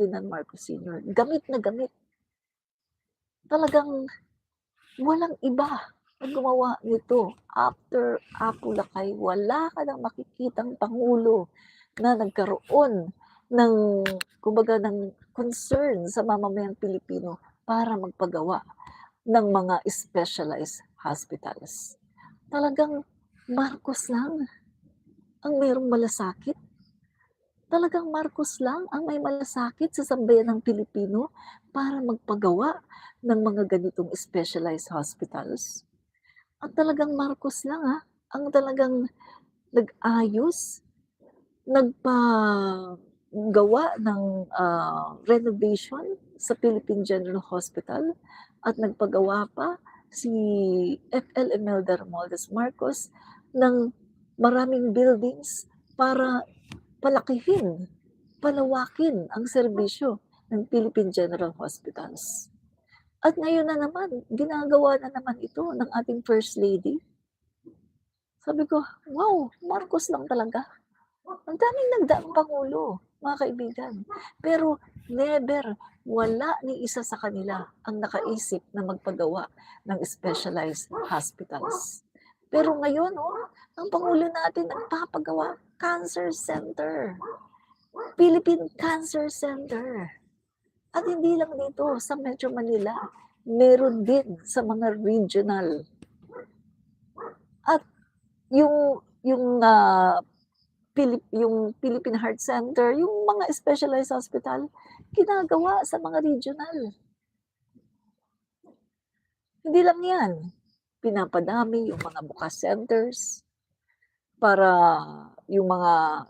Ferdinand Marcos Sr. Gamit na gamit. Talagang walang iba ang gumawa nito. After Apo Lakay, wala ka ng makikitang pangulo na nagkaroon ng kumbaga ng concern sa mamamayang Pilipino para magpagawa ng mga specialized hospitals. Talagang Marcos lang ang mayroong malasakit. Talagang Marcos lang ang may malasakit sa sambayan ng Pilipino para magpagawa ng mga ganitong specialized hospitals. At talagang Marcos lang ang talagang nag-ayos, nagpagawa ng renovation sa Philippine General Hospital at nagpagawa pa si FL Imelda Romualdez Marcos ng maraming buildings para palakihin, palawakin ang serbisyo ng Philippine General Hospitals. At ngayon na naman, ginagawa na naman ito ng ating First Lady. Sabi ko, wow, Marcos lang talaga. Ang daming nagdaang pangulo, mga kaibigan. Pero never, wala ni isa sa kanila ang nakaisip na magpagawa ng specialized hospitals. Pero ngayon, ang pangulo natin nagpapagawa, cancer center. Philippine Cancer Center. At hindi lang dito sa Metro Manila, meron din sa mga regional. At yung Philippine Heart Center, yung mga specialized hospital, ginagawa sa mga regional. Hindi lang yan, pinapadami yung mga bukas centers para yung mga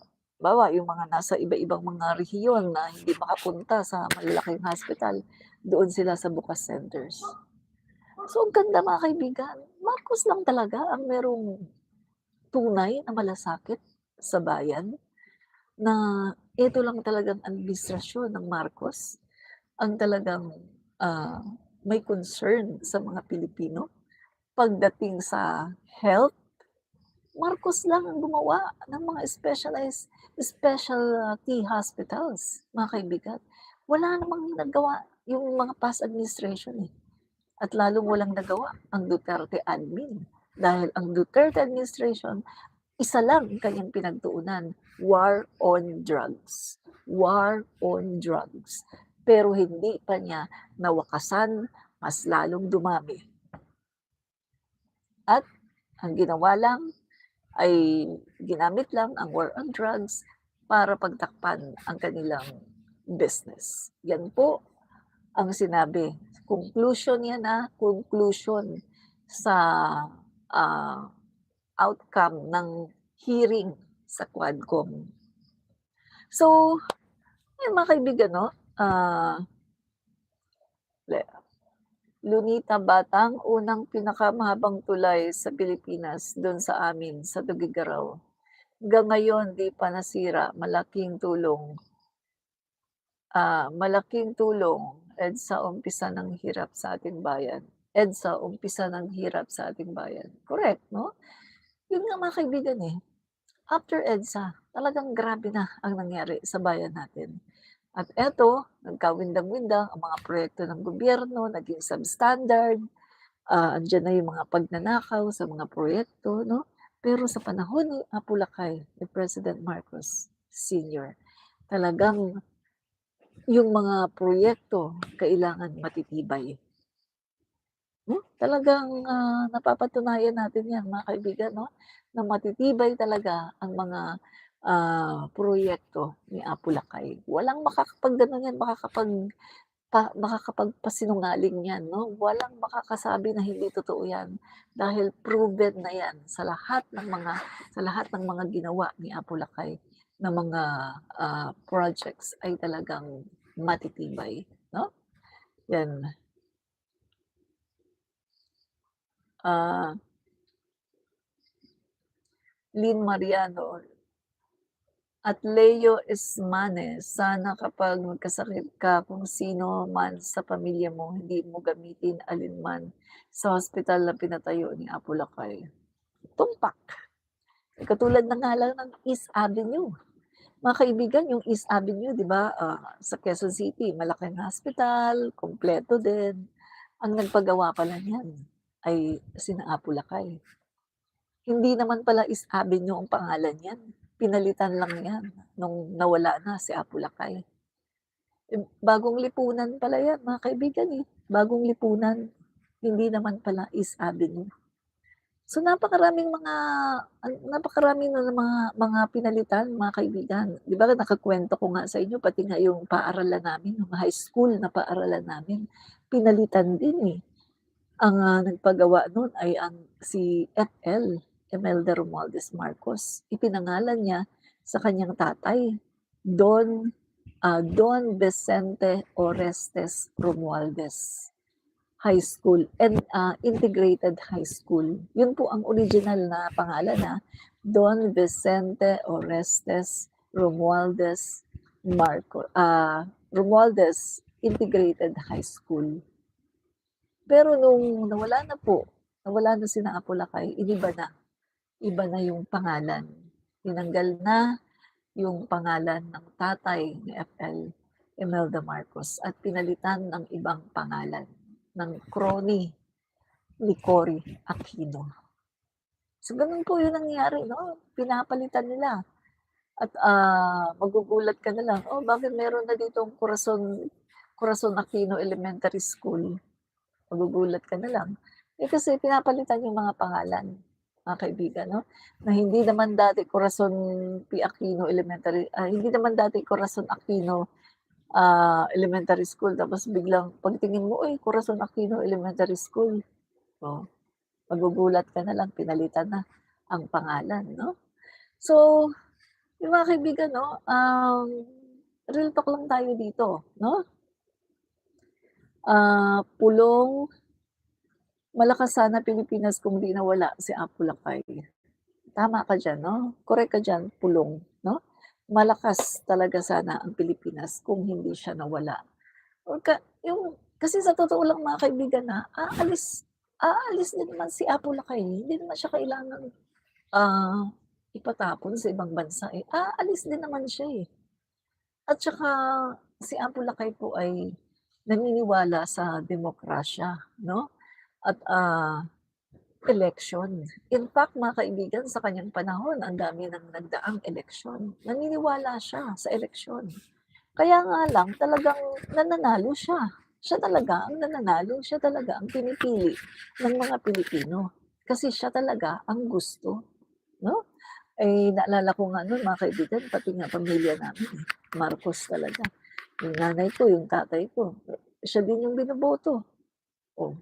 yung mga nasa iba-ibang mga rehiyon na hindi makapunta sa malalaking hospital, doon sila sa bukas centers. So, ang ganda mga kaibigan, Marcos lang talaga ang merong tunay na malasakit sa bayan na ito lang talagang administrasyon ng Marcos ang talagang may concern sa mga Pilipino pagdating sa health. Marcos lang ang gumawa ng mga specialty hospitals, mga kaibigan. Wala namang nagawa yung mga past administration eh. At lalong walang nagawa ang Duterte admin. Dahil ang Duterte administration, isa lang ang kanyang pinagtuunan, war on drugs. War on drugs. Pero hindi pa niya nawakasan, mas lalong dumami. At ang ginawa lang ay ginamit lang ang war on drugs para pagtakpan ang kanilang business. Yan po ang sinabi. Conclusion yan conclusion sa outcome ng hearing sa Quadcom. So, mga kaibigan, Lunita Batang, unang pinakamahabang tulay sa Pilipinas, doon sa amin, sa Tugigaraw. Hanggang ngayon, di pa nasira. Malaking tulong. Malaking tulong, EDSA umpisa ng hirap sa ating bayan. EDSA umpisa ng hirap sa ating bayan. Correct, no? Yun nga mga kaibigan after EDSA, talagang grabe na ang nangyari sa bayan natin. At eto, nagkawindang-windang ang mga proyekto ng gobyerno, naging substandard, andiyan na yung mga pagnanakaw sa mga proyekto, no? Pero sa panahon ni Apo Lakay, ni President Marcos Sr., talagang yung mga proyekto kailangan matitibay. Talagang napapatunayan natin yan mga kaibigan, no? Na matitibay talaga ang mga proyekto ni Apo Lakay. Walang makakapag-gano'n yan, makakapagpasinungaling yan, no? Walang makakasabi na hindi totoo yan dahil proven na yan sa lahat ng mga ginawa ni Apo Lakay na mga projects ay talagang matitibay, no? Yan. Lynn Mariano at Leo Ismanes, sana kapag magkasakit ka kung sino man sa pamilya mo, hindi mo gamitin alinman sa hospital na pinatayo ni Apo Lakay. Tumpak. Katulad na nga lang ng East Avenue. Mga kaibigan, yung East Avenue 'di ba, sa Quezon City malaking hospital, kumpleto din. Ang nagpagawa pala niyan ay sina Apo Lakay. Hindi naman pala East Avenue ang pangalan niyan, pinalitan lang 'yan nung nawala na si Apo Lakay. Bagong lipunan pala 'yan mga kaibigan, bagong lipunan, hindi naman pala East Avenue. So, napakarami na ng mga pinalitan mga kaibigan. 'Di ba nakakuwento ko nga sa inyo pati nga yung paaralan namin, yung high school na paaralan namin, pinalitan din, eh. Ang, nagpagawa nun ay si FL, Imelda Romualdez Marcos. Ipinangalan niya sa kanyang tatay, Don Vicente Orestes Romualdez. High School and, Integrated High School. Yun po ang original na pangalan, Don Vicente Orestes Romualdez Romualdez Integrated High School. Pero nung nawala na sina Apo Lakay, iba na yung pangalan. Tinanggal na yung pangalan ng tatay ni FL, Imelda Marcos, at pinalitan ng ibang pangalan, ng Crony ni Cory Aquino. So, ganun po yung nangyayari 'no, pinapalitan nila at, magugulat ka na lang, "Oh, bakit meron na ditong Corazon Aquino Elementary School?" Magugulat ka na lang. Eh, kasi pinapalitan yung mga pangalan, mga kaibigan 'no, na hindi naman dati Corazon P. Aquino Elementary hindi naman dati Corazon Aquino, Elementary School tapos biglang pagtingin mo, "Uy, Corazon Aquino Elementary School." Oh, magugulat ka na lang pinalitan na ang pangalan 'no. So, yung mga kaibigan 'no, real talk lang tayo dito 'no. Pulong malakas sana Pilipinas kung 'di nawala si Apo Lakay. Tama ka diyan 'no, korek ka diyan, Pulong 'no. Malakas talaga sana ang Pilipinas kung hindi siya nawala. Or kasi sa totoo lang mga kaibigan, aalis din naman si Apo Lakay, hindi naman siya kailangang, ah, ipatapon sa ibang bansa, eh. Aalis din naman siya, eh. At saka si Apo Lakay po ay naniniwala sa demokrasya 'no, at, eleksyon. In fact, mga kaibigan, sa kanyang panahon ang dami ng nagdaang eleksyon. Naniniwala siya sa eleksyon. Kaya nga lang talagang nananalo siya. Siya talaga ang nananalo, siya talaga ang pinipili ng mga Pilipino. Kasi siya talaga ang gusto, 'no? Eh, naalala ko nga nun mga kaibigan, pati nga pamilya namin, Marcos talaga. Yung nanay ko, yung tatay ko, siya din yung binoboto. Oh,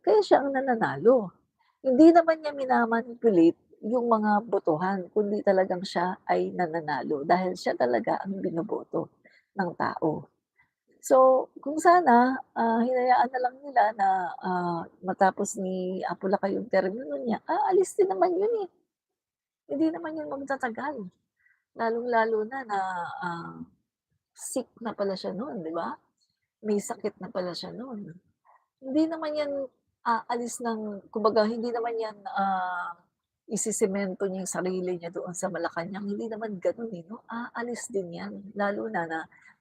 kaya siya ang nananalo. Hindi naman niya mina-manipulate yung mga botohan kundi talagang siya ay nananalo dahil siya talaga ang binoboto ng tao. So, kung sana, hinayaan na lang nila na, matapos ni Apolacao yung termino niya, aalis din naman yun, eh. Hindi naman yun magtatagal, lalong-lalo na, ah, sick na pala siya nun, 'di ba? May sakit na pala siya nun. Hindi naman 'yan aalis ng kumbaga hindi naman 'yan, isisemento niya yung sarili niya doon sa Malacanang, hindi naman gano'n, eh, 'no. Aalis din 'yan, lalo na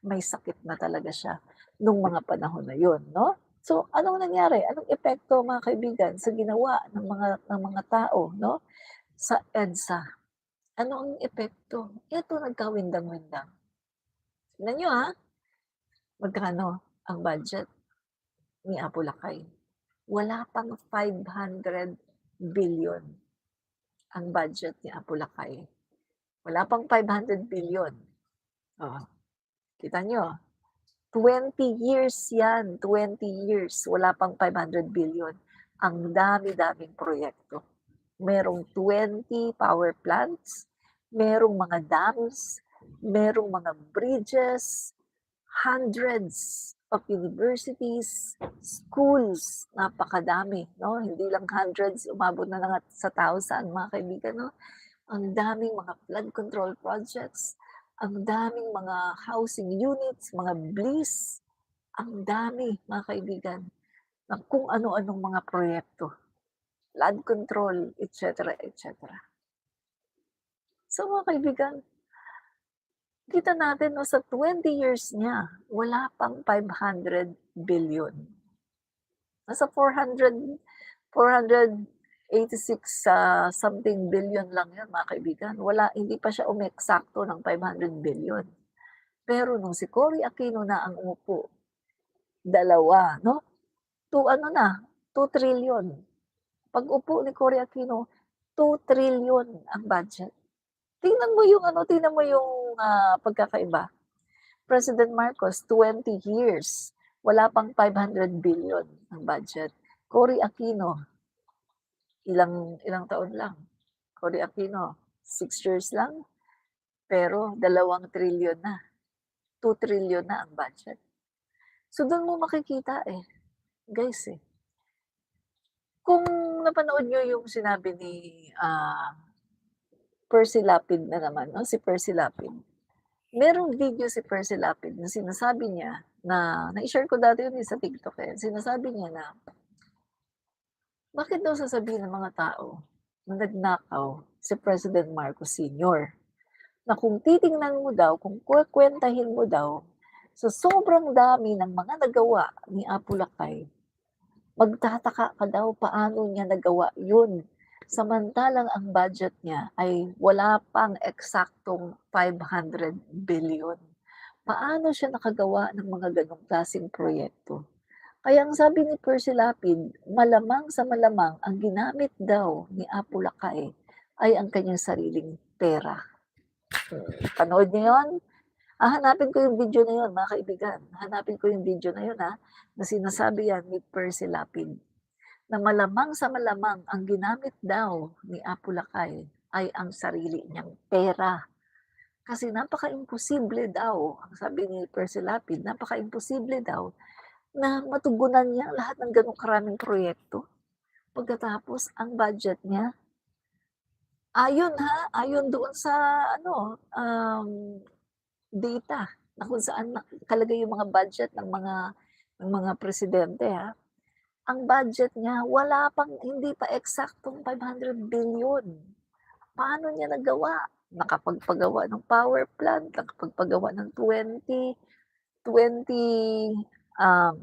may sakit na talaga siya nung mga panahon na 'yun, 'no. So, anong nangyari, anong epekto mga kaibigan sa ginawa ng mga tao, 'no, sa EDSA? Ano ang epekto? Ito nagkawindang-windang. Tignan niyo, magkano ang budget ni Apo Lakay? Wala pang 500 billion ang budget ni Apo Lakay. Wala pang 500 billion. Oh, kita niyo, 20 years 'yan, 20 years, wala pang 500 billion. Ang dami-daming proyekto. Merong 20 power plants, merong mga dams, merong mga bridges, hundreds of universities, schools, napakadami 'no, hindi lang hundreds, umabot na nga sa 1,000 mga kaibigan 'no. Ang daming mga flood control projects, ang daming mga housing units, mga BLIS, ang dami mga kaibigan ng kung ano-anong mga proyekto, flood control, et cetera, et cetera. So mga kaibigan, Kita natin 'no, sa 20 years niya, wala pang 500 billion. Nasa 486 something billion lang 'yun mga kaibigan. Hindi pa siya umeksakto ng 500 billion. Pero nung si Cory Aquino na ang umupo, dalawa 'no, ano na, 2 trillion. Pag-upo ni Cory Aquino, 2 trillion ang budget. Tingnan mo yung, pagkakaiba. President Marcos, 20 years, wala pang 500 billion ang budget. Cory Aquino, ilang ilang taon lang. Cory Aquino, 6 years lang, pero 2 trillion na, 2 trillion na ang budget. So dun mo makikita, guys, kung napanood niyo yung sinabi ni, Percy Lapid na naman 'no, si Percy Lapid. Merong video si Percy Lapid na sinasabi niya na nai-share ko dati yun, sa TikTok, sinasabi niya na, bakit daw sasabihin ng mga tao na nagnakaw si President Marcos Sr. Na kung titingnan mo daw, kung kukuwentahin mo daw, sa sobrang dami ng mga nagawa ni Apo Lakay, magtataka ka daw paano niya nagawa yun. Samantalang ang budget niya ay wala pang eksaktong 500 billion. Paano siya nakagawa ng mga ganong klaseng proyekto? Kaya ang sabi ni Percy Lapid, malamang sa malamang ang ginamit daw ni Apo Lakay ay ang kanyang sariling pera. Panood niyo yun? Hahanapin ko yung video na yun, mga kaibigan. Hanapin ko yung video na yun, na sinasabi yan ni Percy Lapid, na malamang sa malamang ang ginamit daw ni Apo Lakay ay ang sarili niyang pera. Kasi napaka-imposible daw, ang sabi ni Percy Lapid, napaka-imposible daw na matugunan niya lahat ng gano'ng karaming proyekto. Pagkatapos ang budget niya, ayon doon sa ano, data na kung saan nakalagay yung mga budget ng mga presidente, ang budget niya hindi pa eksaktong 500 billion. Paano niya nagawa? Nakapagpagawa ng power plant, nakapagpagawa ng 20 um,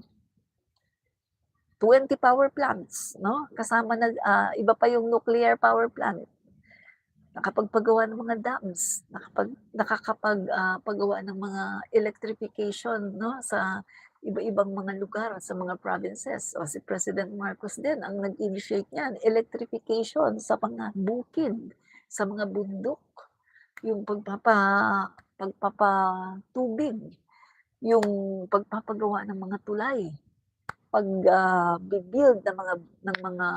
20 power plants 'no, kasama na, iba pa yung nuclear power plant. Nakapagpagawa ng mga dams, pagawa ng mga electrification 'no, sa iba-ibang mga lugar sa mga provinces. O si President Marcos din ang nag-initiate niyan, electrification sa mga bukid, sa mga bundok, yung pagpapatubig, yung pagpapagawa ng mga tulay, bi-build ng mga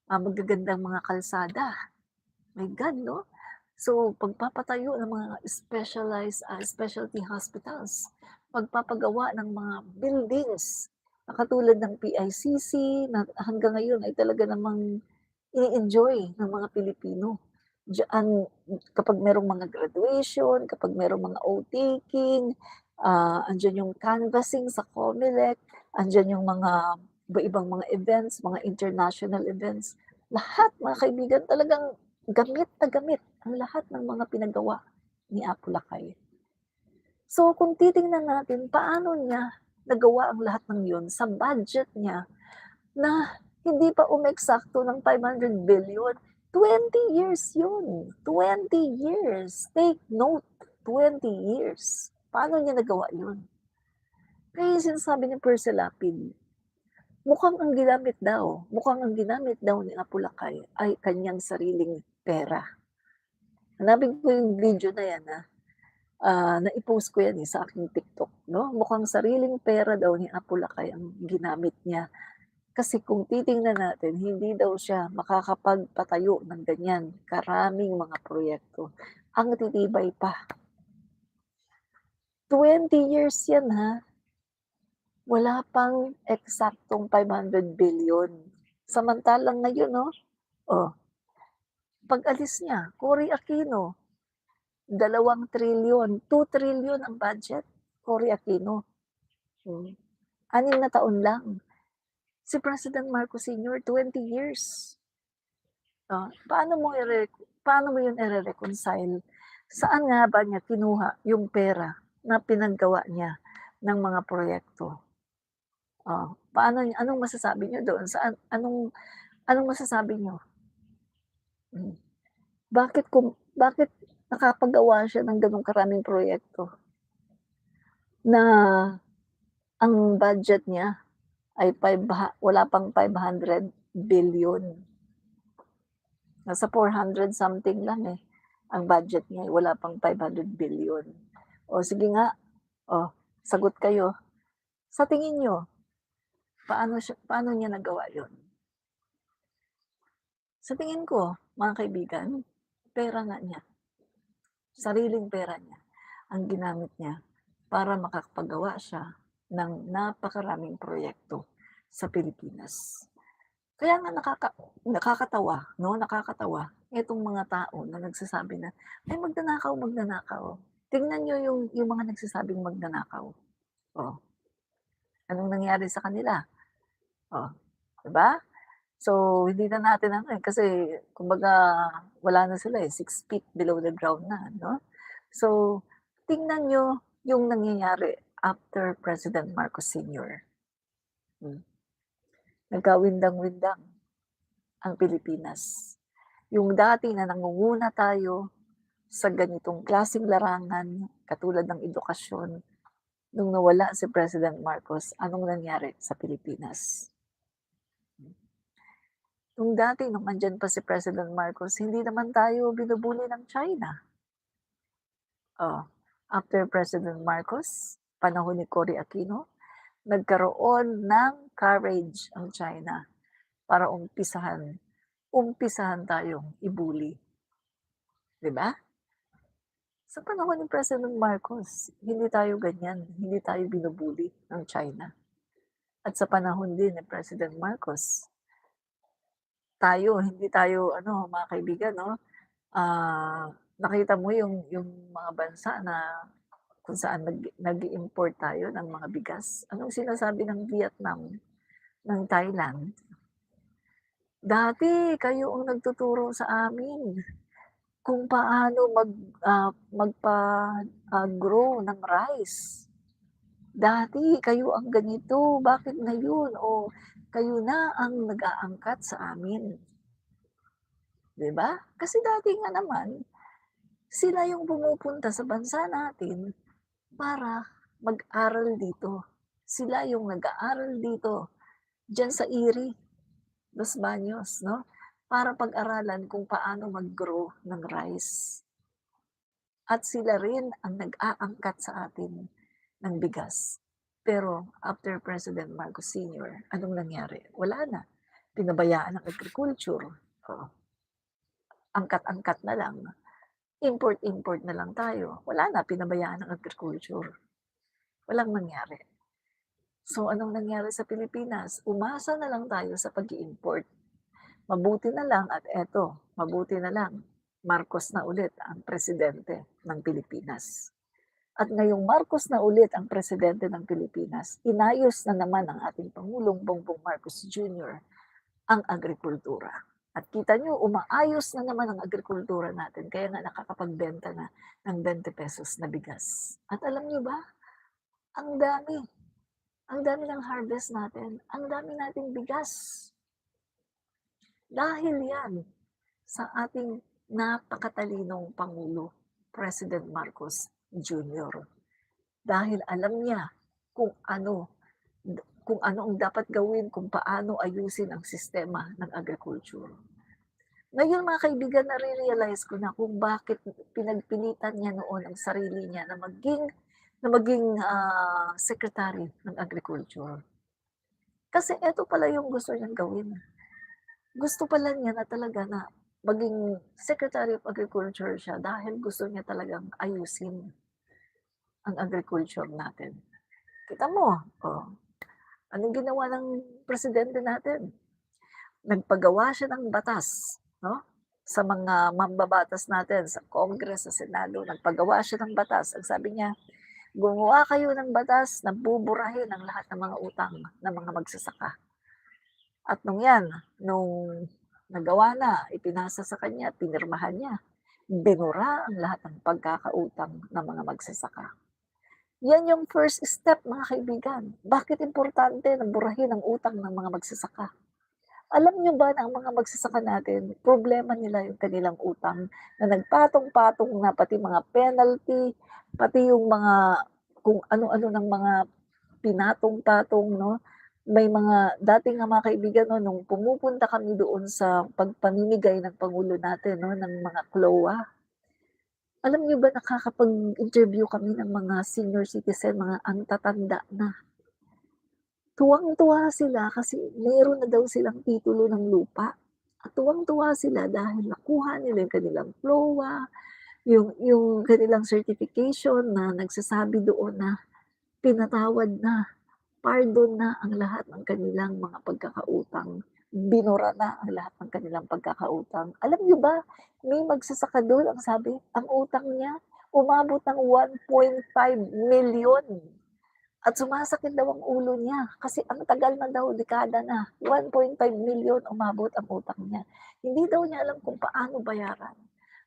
magagandang mga kalsada. My God 'no? So, pagpapatayo ng mga specialty hospitals, pagpapagawa ng mga buildings na katulad ng PICC na hanggang ngayon ay talaga namang ini-enjoy ng mga Pilipino. Diyaan kapag merong mga graduation, kapag merong mga oath-taking, andiyan yung canvassing sa COMELEC, andiyan yung mga iba-ibang mga events, mga international events. Lahat mga kaibigan talagang gamit na gamit ang lahat ng mga pinagawa ni Apo Lakay. So kung titingnan natin paano niya nagawa ang lahat ng yun sa budget niya na hindi pa umeksakto ng 500 billion, 20 years yun, 20 years. Take note, 20 years. Paano niya nagawa yun? Kaya yung sinasabi ni Percy Lapid, mukhang ang ginamit daw ni Apo Lakay ay kanyang sariling pera. Hanapin ko yung video na yan, nai-post ko yan, sa aking TikTok 'no. Mukhang sariling pera daw ni Apo Lakay ang ginamit niya. Kasi kung titingnan natin, hindi daw siya makakapagpatayo ng ganyan karaming mga proyekto. Ang titibay pa. 20 years yan, wala pang eksaktong 500 billion. Samantalang ngayon 'no, pag-alis niya, Cory Aquino, 2 trillion, 2 trillion ang budget, Cory Aquino. 6 na taon lang. Si President Marcos Sr., 20 years. Paano mo yun ire-reconcile Saan nga ba niya kinuha yung pera na pinaggawa niya ng mga proyekto? Oh, paano niyo anong masasabi niyo doon? Anong masasabi niyo? Hmm, bakit nakapagawa siya ng gano'ng karaming proyekto na ang budget niya ay wala pang 500 billion. Nasa 400 something lang, eh, ang budget niya, eh, wala pang 500 billion. O sige nga, oh, sagot kayo. Sa tingin niyo, paano niya nagawa 'yun? Sa tingin ko, mga kaibigan, pera nga niya, sariling pera niya ang ginamit niya para makapagawa siya ng napakaraming proyekto sa Pilipinas. Kaya nga nakakatawa 'no, nakakatawa itong mga tao na nagsasabi na, "Ay magnanakaw, magnanakaw." Tingnan niyo yung mga nagsasabing magnanakaw, oh, anong nangyari sa kanila? Oh, 'di ba? So, hindi na natin ano, eh, kasi kumbaga wala na sila, eh, 6 feet below the ground na 'no. So, tingnan niyo yung nangyayari after President Marcos Sr. Hmm, nagkawindang-windang ang Pilipinas. Yung dati na nangunguna tayo sa ganitong klaseng larangan katulad ng edukasyon, nung nawala si President Marcos, anong nangyari sa Pilipinas? Nung dati nung andiyan pa si President Marcos, hindi naman tayo binubully ng China. Oh, after President Marcos, panahon ni Cory Aquino, nagkaroon ng courage ang China para umpisahan tayong i-bully, 'di ba? Sa panahon ni President Marcos, hindi tayo ganyan, hindi tayo binubully ng China. At sa panahon din ni President Marcos, hindi tayo ano mga kaibigan 'no, nakita mo yung mga bansa na kung saan nag-i-import tayo ng mga bigas. Anong sinasabi ng Vietnam, ng Thailand? "Dati kayo ang nagtuturo sa amin kung paano grow ng rice. Dati kayo ang ganito, bakit ngayon, kayo na ang nag-aangkat sa amin?" 'Di ba? Kasi dati nga naman, sila yung pumupunta sa bansa natin para mag-aral dito. Sila yung nag-aaral dito, diyan sa Iri, Los Baños 'no, para pag-aralan kung paano mag-grow ng rice. At sila rin ang nag-aangkat sa atin ng bigas. Pero after President Marcos Sr., anong nangyari? Wala na, pinabayaan ang agriculture, oo, angkat-angkat na lang, import-import na lang tayo, wala na, pinabayaan ang agriculture, walang nangyari. So anong nangyari sa Pilipinas? Umasa na lang tayo sa pag-i-import. Mabuti na lang at eto, mabuti na lang, Marcos na ulit ang presidente ng Pilipinas. At ngayong Marcos na ulit ang presidente ng Pilipinas, inayos na naman ng ating Pangulong Bongbong Marcos Jr. ang agrikultura. At kita nyo, umaayos na naman ang agrikultura natin, kaya nga nakakapagbenta na ng 20 pesos na bigas. At alam nyo ba, ang dami, ang dami ng harvest natin, ang dami nating bigas. Dahil yan sa ating napakatalinong Pangulo, President Marcos Jr. Dahil alam niya kung ano kung ano ang dapat gawin, kung paano ayusin ang sistema ng agriculture. Ngayon mga kaibigan, nare-realize ko na kung bakit pinagpilitan niya noon ang sarili niya na maging secretary ng agriculture. Kasi eto pala yung gusto niyang gawin. Gusto pala niya na talaga na maging Secretary of Agriculture siya dahil gusto niya talagang ayusin ang agriculture natin. Kita mo, oh, anong ginawa ng presidente natin? Nagpagawa siya ng batas, no? Sa mga mambabatas natin, sa Congress, sa Senado, nagpagawa siya ng batas. Ang sabi niya, gumawa kayo ng batas na buburahin ang lahat ng mga utang ng mga magsasaka. At nung nagawa na, ipinasa sa kanya, pinirmahan niya, binura ang lahat ng pagkakautang ng mga magsasaka. Yan yung first step mga kaibigan. Bakit importante na burahin ang utang ng mga magsasaka? Alam niyo ba na ang mga magsasaka natin, problema nila yung kanilang utang na nagpatong-patong na pati mga penalty, pati yung mga kung ano-ano ng mga pinatong-patong 'no. May mga dati nga mga kaibigan 'no, nung pumupunta kami doon sa pagpamimigay ng pangulo natin 'no, ng mga CLOA. Alam niyo ba nakakapag-interview kami ng mga senior citizen, mga ang tatanda na. Tuwang-tuwa sila kasi meron na daw silang titulo ng lupa at tuwang-tuwa sila dahil nakuha nila yung kanilang CLOA, yung kanilang certification na nagsasabi doon na pinatawad na, pardon na ang lahat ng kanilang mga pagkakautang, binura na ang lahat ng kanilang pagkakautang. Alam niyo ba, may magsasaka dun ang sabi, ang utang niya umabot ng 1.5 million. At sumasakit daw ang ulo niya kasi ang tagal na daw, dekada na, 1.5 million umabot ang utang niya. Hindi daw niya alam kung paano bayaran.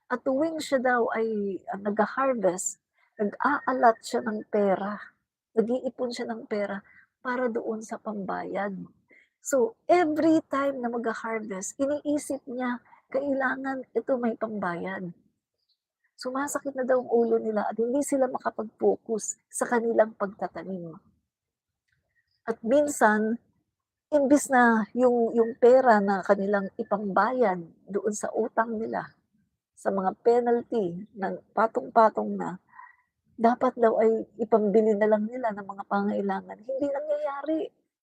At tuwing siya daw ay, nagha-harvest, nag-aalat siya ng pera, nag-iipon siya ng pera para doon sa pambayad. So, every time na magha-harvest, iniisip niya, kailangan ito may pambayad. Sumasakit na daw ang ulo nila at hindi sila makapag-focus sa kanilang pagtatanim. At minsan, imbis na yung pera na kanilang ipambayad doon sa utang nila, sa mga penalty ng patong-patong na, dapat daw ay ipambili na lang nila ng mga pangangailangan, hindi nangyayari.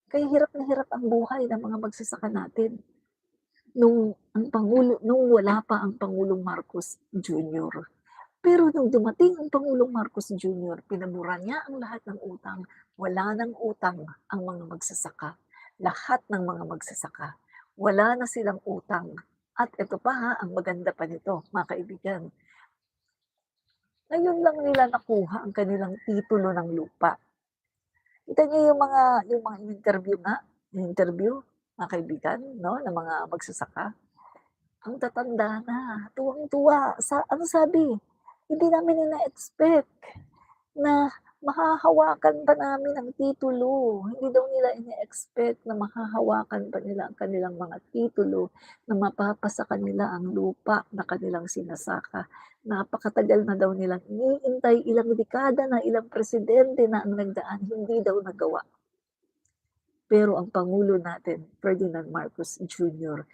Kaya hirap na hirap ang buhay ng mga magsasaka natin. Nung wala pa ang Pangulong Marcos Jr. Pero nung dumating ang Pangulong Marcos Jr., pinamura niya ang lahat ng utang, wala ng utang ang mga magsasaka. Lahat ng mga magsasaka, wala na silang utang. At ito pa ha, ang maganda pa nito, mga kaibigan, ngayon lang nila nakuha ang kanilang titulo ng lupa. Kita niyo yung mga in-interview nga, in-interview, mga kaibigan, 'no, ng mga magsasaka. Ang tatanda na, tuwang-tuwa sa ano sabi, "Hindi namin ina-expect na mahahawakan pa namin ang titulo." Hindi daw nila ine-expect na mahahawakan pa nila ang kanilang mga titulo, na mapapasa kanila ang lupa na kanilang sinasaka. Napakatagal na daw nilang iniintay, ilang dekada na, ilang presidente na ang nagdaan, hindi daw nagawa. Pero ang pangulo natin, Ferdinand Marcos Jr.